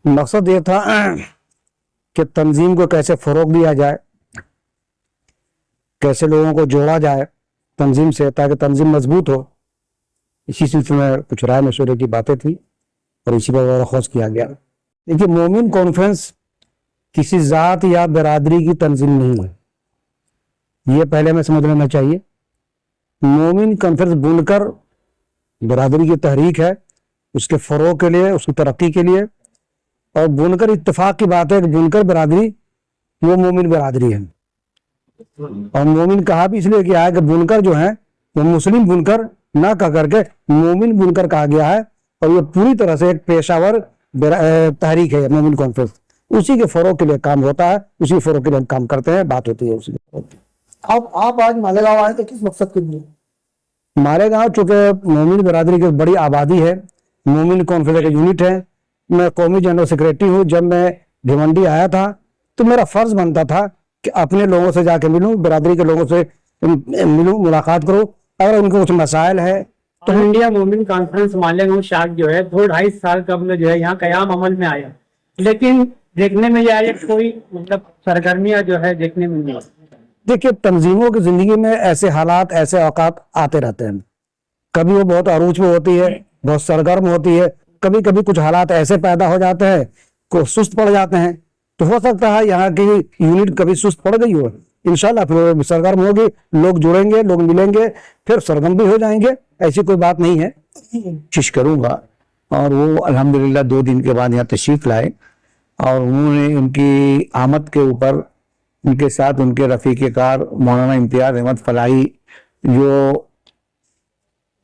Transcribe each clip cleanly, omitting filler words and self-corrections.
मकसद ये था कि तंजीम को कैसे फ़रोग दिया जाए, कैसे लोगों को जोड़ा जाए तंजीम से ताकि तंजीम मजबूत हो। इसी सिलसिले में कुछ राय मशवरे की बातें थी और इसी पर खोज किया गया। देखिए, मोमिन कॉन्फ्रेंस किसी ज़ात या बिरादरी की तंजीम नहीं है, ये पहले हमें समझ लेना चाहिए। मोमिन कॉन्फ्रेंस बुनकर बिरादरी की तहरीक है, उसके फ़रोग के लिए, उसकी तरक्की के लिए। और बुनकर इत्तेफाक की बात है कि बुनकर बिरादरी वो मोमिन बिरादरी है। और मोमिन कहा भी इसलिए किया है कि बुनकर जो है वो मुस्लिम बुनकर ना कह करके मोमिन बुनकर कहा गया है। और ये पूरी तरह से एक पेशावर तहरीक है मोमिन कॉन्फ्रेंस, उसी के फ़रोग के लिए काम होता है, उसी फ़रोग के लिए हम काम करते हैं, बात होती है उसी। अब आप आज मालेगांव आए तो किस मकसद के लिए? मालेगांव चूंकि मोमिन बिरादरी की बड़ी आबादी है, मोमिन कॉन्फ्रेंस का यूनिट है, मैं कौमी जनरल सेक्रेटरी हूँ। जब मैं भिवंडी आया था तो मेरा फर्ज बनता था कि अपने लोगों से जाके मिलूं, बिरादरी के लोगों से मिलूं, मुलाकात करूं। अगर उनको कुछ मसाइल है तो इंडिया मोमिन कॉन्फ्रेंस मालेगांव शाख जो है 2-2.5 साल कबल जो है यहाँ कयाम अमल में आया, लेकिन देखने में यह आया कोई मतलब सरगर्मियां जो है देखने में नहीं। देखिए, तंजीमों की जिंदगी में ऐसे हालात, ऐसे औकात आते रहते हैं। कभी वो बहुत अरूज में होती है, बहुत सरगर्म होती है, कभी कभी कुछ हालात ऐसे पैदा हो जाते हैं को सुस्त पड़ जाते हैं। तो हो सकता है यहाँ की यूनिट कभी सुस्त पड़ गई हो, इंशाल्लाह फिर सरगर्म होगी, लोग जुड़ेंगे, लोग मिलेंगे, फिर सरगर्म भी हो जाएंगे। ऐसी कोई बात नहीं है, कोशिश करूंगा। और वो अल्हम्दुलिल्लाह 2 दिन के बाद यहाँ तशरीफ लाए और उन्होंने उनकी आमद के ऊपर उनके साथ उनके रफीक कार मौलाना इम्तियाज अहमद फलाही जो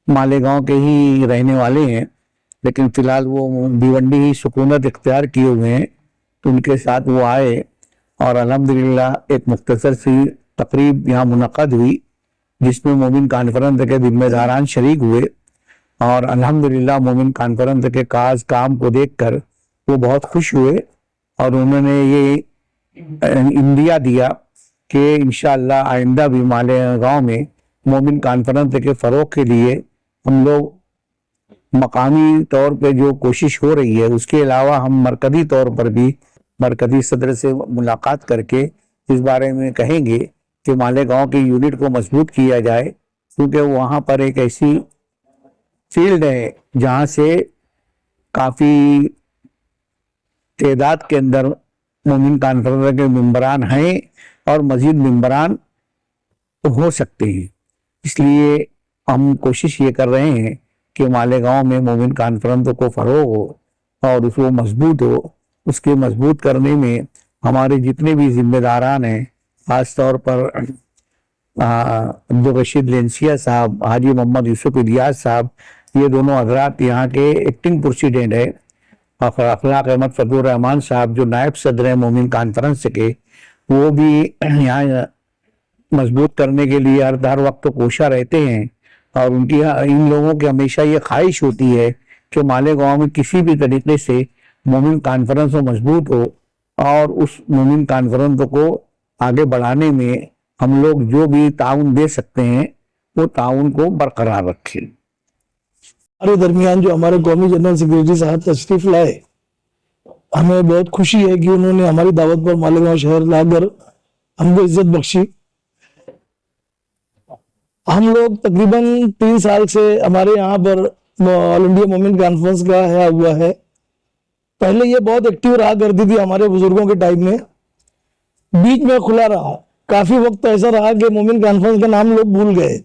मालेगांव के ही रहने वाले हैं, लेकिन फिलहाल वो भिवंडी ही सुकूनत इख्तियार किए हुए हैं, तो उनके साथ वो आए और अल्हम्दुलिल्लाह एक मुख्तसर सी तकरीब यहाँ मुनक़द हुई जिसमें मोमिन कॉन्फ्रेंस के जिम्मेदारान शरीक हुए। और अल्हम्दुलिल्लाह मोमिन कॉन्फ्रेंस के काम को देखकर वो बहुत खुश हुए और उन्होंने ये इंदिया दिया कि इंशाअल्लाह आइंदा भी मालेगांव में मोमिन कॉन्फ्रेंस के फ़रोग के लिए हम लोग मकामी तौर पे जो कोशिश हो रही है, उसके अलावा हम मरकज़ी तौर पर भी मरकज़ी सदर से मुलाकात करके इस बारे में कहेंगे कि मालेगांव की यूनिट को मजबूत किया जाए, क्योंकि वहाँ पर एक ऐसी फील्ड है जहाँ से काफ़ी तादाद के अंदर मोमिन कॉन्फ्रेंस के मेंबरान हैं और मजीद मेंबरान हो सकते हैं। इसलिए हम कोशिश ये कर रहे हैं कि मालेगांव में मोमिन कॉन्फ्रेंस को फ़रोग हो और उसको मजबूत हो। उसके मजबूत करने में हमारे जितने भी जिम्मेदारान हैं, ख़ास तौर पर अब्दुल रशीद लेंसिया साहब, हाजी मोहम्मद यूसुफ इलियास साहब, ये दोनों हजरात यहाँ के एक्टिंग प्रेसिडेंट है, और अखलाक अहमद फजलुर रहमान साहब जो नायब सदर हैं मोमिन कॉन्फ्रेंस के, वो भी यहाँ मजबूत करने के लिए हर वक्त कोशा रहते हैं। और उनकी इन लोगों की हमेशा ये ख्वाहिश होती है कि मालेगांव में किसी भी तरीके से मोमिन कॉन्फ्रेंस मजबूत हो और उस मोमिन कॉन्फ्रेंस को आगे बढ़ाने में हम लोग जो भी ताउन दे सकते हैं वो ताउन को बरकरार रखें। हमारे दरमियान जो हमारे कौमी जनरल सेक्रेटरी साहब तशरीफ लाए, हमें बहुत खुशी है कि उन्होंने हमारी दावत पर मालेगांव शहर लाकर हमको इज्जत बख्शी। हम लोग तकरीबन 3 साल से हमारे यहाँ पर ऑल इंडिया मोमिन कॉन्फ्रेंस का है हुआ है। पहले ये बहुत एक्टिव रहा करती थी हमारे बुजुर्गों के टाइम में, बीच में खुला रहा, काफी वक्त ऐसा रहा कि मोमिन कॉन्फ्रेंस का नाम लोग भूल गए।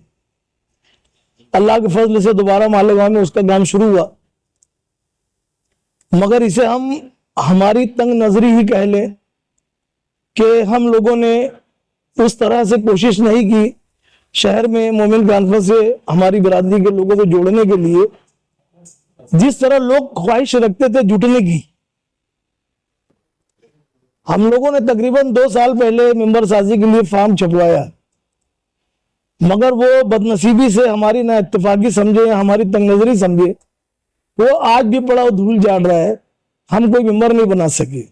अल्लाह के फजल से दोबारा मालेगांव में उसका काम शुरू हुआ, मगर इसे हम हमारी तंग नजरी ही कह लें कि हम लोगों ने उस तरह से कोशिश नहीं की शहर में मोमिन कॉन्फ्रेंस से हमारी बिरादरी के लोगों को जोड़ने के लिए, जिस तरह लोग ख्वाहिश रखते थे जुटने की। हम लोगों ने तकरीबन 2 साल पहले मेंबर साजी के लिए फॉर्म छपवाया, मगर वो बदनसीबी से हमारी ना इत्तेफाकी समझे, हमारी तंग नजरी समझे, वो आज भी पड़ा धूल झाड़ रहा है, हम कोई मेंबर नहीं बना सके।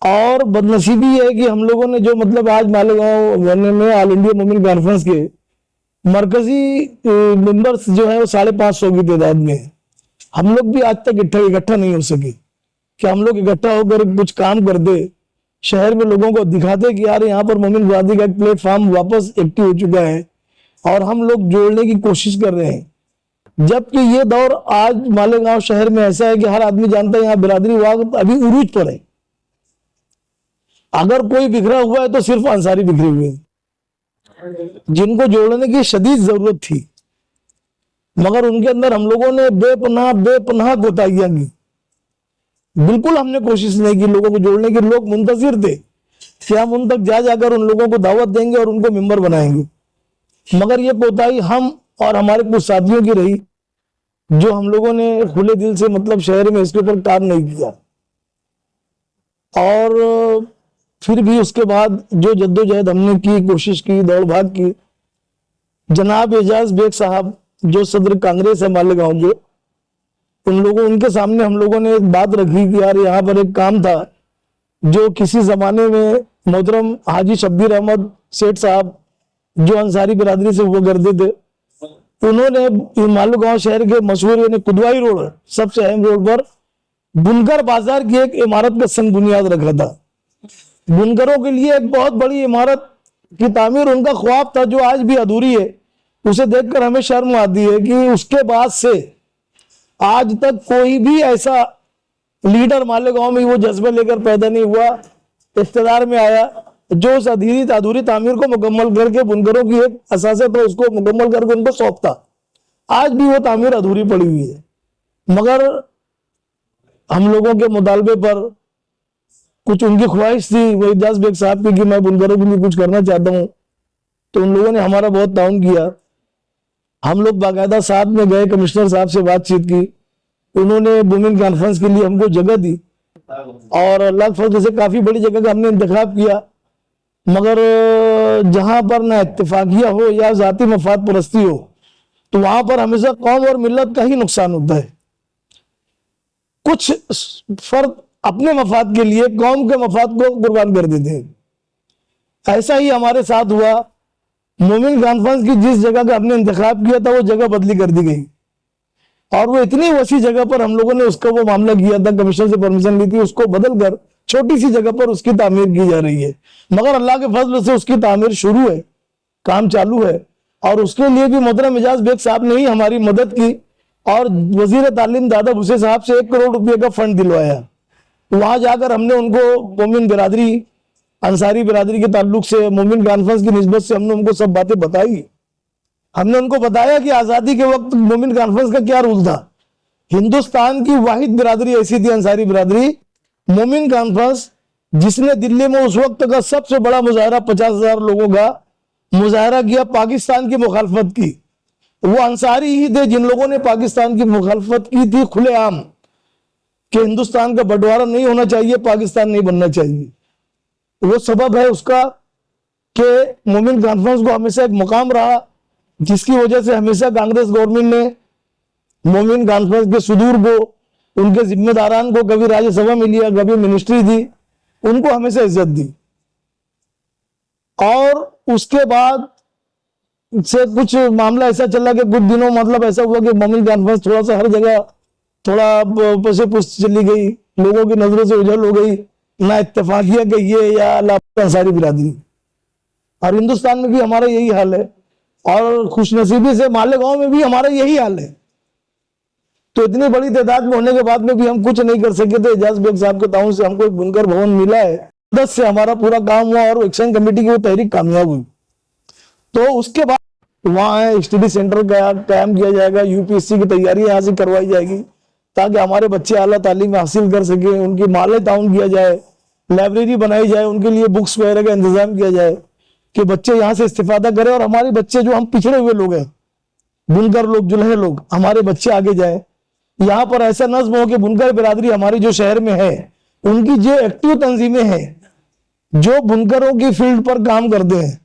और बदनसीबी है कि हम लोगों ने जो मतलब आज मालेगांव में ऑल इंडिया मोमिन कॉन्फ्रेंस के मरकजी मेंबर्स जो है वो 550 की तादाद में, हम लोग भी आज तक इकट्ठा नहीं हो सके। कि हम लोग इकट्ठा होकर कुछ काम करते, शहर में लोगों को दिखाते कि यार यहाँ पर मोमिन बिरादरी का एक प्लेटफॉर्म वापस एक्टिव हो चुका है और हम लोग जोड़ने की कोशिश कर रहे हैं। जबकि ये दौर आज मालेगांव शहर में ऐसा है कि हर आदमी जानता है यहाँ बिरादरी वाद अभी उरूज पर है। अगर कोई बिखरा हुआ है तो सिर्फ अंसारी बिखरे हुए हैं, जिनको जोड़ने की शदीद जरूरत थी, मगर उनके अंदर हम लोगों ने बेपनाह कोताहियां की। बिल्कुल हमने कोशिश नहीं की लोगों को जोड़ने की। लोग मुंतजिर थे कि हम उन तक जाकर उन लोगों को दावत देंगे और उनको मेंबर बनाएंगे, मगर ये कोताही हम और हमारे कुछ साथियों की रही, जो हम लोगों ने खुले दिल से मतलब शहर में इसके ऊपर काम नहीं किया। और फिर भी उसके बाद जो जद्दोजहद हमने की, कोशिश की, दौड़ भाग की, जनाब एजाज बेग साहब जो सदर कांग्रेस है मालेगांव के, उनके सामने हम लोगों ने एक बात रखी कि यार यहाँ पर एक काम था जो किसी जमाने में मोहतरम हाजी शब्बीर अहमद सेठ साहब जो अंसारी बिरादरी से हुआ करते थे, उन्होंने मालेगांव शहर के मशहूर यानी कुदवाई रोड, सबसे अहम रोड पर बुनकर बाजार की एक इमारत का संग बुनियाद रखा था। बुनकरों के लिए एक बहुत बड़ी इमारत की तामीर उनका ख्वाब था, जो आज भी अधूरी है। उसे देखकर हमें शर्म आती है कि उसके बाद से आज तक कोई भी ऐसा लीडर मालेगांव में वो जज्बे लेकर पैदा नहीं हुआ, इख्तियार में आया, जो उस अधूरी तामीर को मुकम्मल करके बुनकरों की एक असासे पर उसको मुकम्मल करके उनको सौंपता। आज भी वो तामीर अधूरी पड़ी हुई है, मगर हम लोगों के मुतालबे पर कुछ उनकी ख्वाहिश थी वो एजाज बेग साहब की कि मैं बुनकरों के लिए कुछ करना चाहता हूँ, तो उन लोगों ने हमारा बहुत ताउन किया। हम लोग बाकायदा साथ में गए, कमिश्नर साहब से बातचीत की, उन्होंने वुमेन कॉन्फ्रेंस के लिए हमको जगह दी और अल्लाह के फजल से काफी बड़ी जगह का हमने इंतखाब किया। मगर जहां पर ना इत्तेफाकिया हो या जाती मफाद परस्ती हो, तो वहां पर हमेशा कौम और मिल्लत का ही नुकसान होता है। कुछ फर्द अपने मफाद के लिए कौम के मफाद को कुर्बान कर देते हैं। ऐसा ही हमारे साथ हुआ। मोमिन कॉन्फ्रेंस की जिस जगह का हमने इंतखाब किया था वो जगह बदली कर दी गई और वो इतनी वसी जगह पर हम लोगों ने उसका वो मामला किया था, कमिश्नर से परमिशन ली थी, उसको बदल कर छोटी सी जगह पर उसकी तामीर की जा रही है। मगर अल्लाह के फजल से उसकी तामीर शुरू है, काम चालू है और उसके लिए भी मोहतरम एजाज बेग साहब ने ही हमारी मदद की और वजीर तालीम दादा भुसे साहब से 1 करोड़ रुपये का फंड दिलवाया। वहां जाकर हमने उनको मोमिन बिरादरी, अंसारी बिरादरी के ताल्लुक से, मोमिन कॉन्फ्रेंस की निस्बत से हमने उनको सब बातें बताई। हमने उनको बताया कि आजादी के वक्त मोमिन कॉन्फ्रेंस का क्या रूल था। हिंदुस्तान की वाहिद बिरादरी ऐसी थी अंसारी बिरादरी, मोमिन कॉन्फ्रेंस, जिसने दिल्ली में उस वक्त का सबसे बड़ा मुजाहरा 50,000 लोगों का मुजाहरा किया, पाकिस्तान की मुखालफत की। वो अंसारी ही थे जिन लोगों ने पाकिस्तान की मुखालफत की थी खुलेआम कि हिंदुस्तान का बंटवारा नहीं होना चाहिए, पाकिस्तान नहीं बनना चाहिए। वो सबब है उसका कि मोमिन कॉन्फ्रेंस को हमेशा एक मुकाम रहा, जिसकी वजह से हमेशा कांग्रेस गवर्नमेंट ने मोमिन कॉन्फ्रेंस के सुदूर को, उनके जिम्मेदारान को कभी राज्यसभा में लिया, कभी मिनिस्ट्री दी, उनको हमेशा इज्जत दी। और उसके बाद से कुछ मामला ऐसा चला कि कुछ दिनों मतलब ऐसा हुआ कि मोमिन कॉन्फ्रेंस थोड़ा सा हर जगह थोड़ा पसे पुस चली गई, लोगों की नजरों से उजल हो गई, ना इत्तेफाकिया कहिए या लापता अंसारी बिरादरी। और हिंदुस्तान में भी हमारा यही हाल है और खुशनसीबी से मालेगांव में भी हमारा यही हाल है। तो इतनी बड़ी तादाद में होने के बाद में भी हम कुछ नहीं कर सके थे। एजाज बेग साहब के ताउन से हमको एक बुनकर भवन मिला है, 10 से हमारा पूरा काम हुआ और एक्शन कमेटी की वो तहरीक कामयाब हुई। तो उसके बाद वहाँ स्टडी सेंटर का कायम किया जाएगा, यूपीएससी की तैयारी यहाँ से करवाई जाएगी ताकि हमारे बच्चे आला तालीम हासिल कर सके, उनकी माले ताउन किया जाए, लाइब्रेरी बनाई जाए, उनके लिए बुक्स वगैरह का इंतजाम किया जाए कि बच्चे यहाँ से इस्तेफादा करें और हमारे बच्चे जो हम पिछड़े हुए लोग हैं, बुनकर लोग, जुल्हे लोग, हमारे बच्चे आगे जाए। यहाँ पर ऐसा नज्म हो कि बुनकर बिरादरी हमारी जो शहर में है, उनकी जो एक्टिव तंजीमें हैं जो बुनकरों की फील्ड पर काम करते हैं,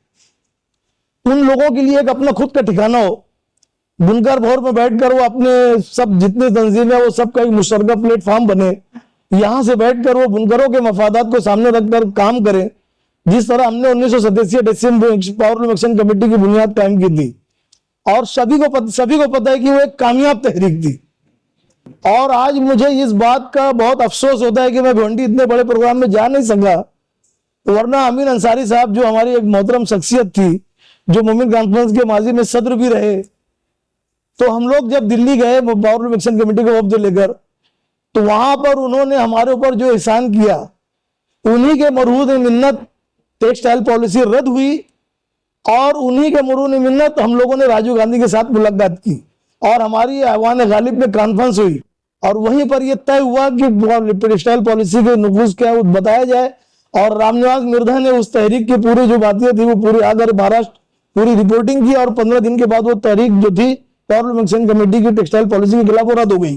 उन लोगों के लिए एक अपना खुद का ठिकाना हो। बुनकर भवन में बैठकर वो अपने सब जितने तंजीमें वो सब का एक मुश्तरका प्लेटफॉर्म बने, यहाँ से बैठकर वो बुनकरों के मफादात को सामने रखकर काम करें, जिस तरह हमने 1987 पावरलूम एक्शन कमेटी की बुनियाद कायम की थी। और सभी को पता है कि वो एक कामयाब तहरीक थी اور آج مجھے اس بات کا بہت افسوس ہوتا ہے کہ میں بھونڈی اتنے بڑے پروگرام میں جا نہیں سکا، ورنہ امین انصاری صاحب جو ہماری ایک محترم شخصیت تھی، جو مومن کانفرنس کے ماضی میں صدر بھی رہے، تو ہم لوگ جب دلی گئے پاور ایکشن کمیٹی کو عہدے لے کر، تو وہاں پر انہوں نے ہمارے اوپر جو احسان کیا، انہی کے مرہون منت ٹیکسٹائل پالیسی رد ہوئی، اور انہی کے مرہون منت ہم لوگوں نے راجیو گاندھی کے ساتھ ملاقات کی، اور ہماری ایوان غالب میں کانفرنس ہوئی، اور وہیں پر یہ طے ہوا کہ ٹیکسٹائل پالیسی کے نفوذ کیا وہ بتایا جائے، اور رام نواس مردھا نے اس تحریک کی پوری جو باتیں تھی وہ پوری آگر مہاراشٹر پوری رپورٹنگ کی، اور 15 دن کے بعد وہ تحریک جو تھی پاور ایکشن کمیٹی کی ٹیکسٹائل پالیسی کے خلاف وہ رد ہو گئی۔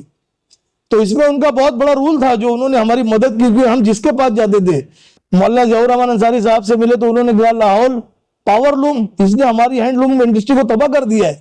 تو اس میں ان کا بہت بڑا رول تھا جو انہوں نے ہماری مدد کی، کہ ہم جس کے پاس جاتے تھے، مولانا ظہور رحمان انصاری صاحب سے ملے تو انہوں نے کہا لاہور پاور لوم، اس نے ہماری ہینڈ لوم انڈسٹری کو تباہ کر دیا ہے،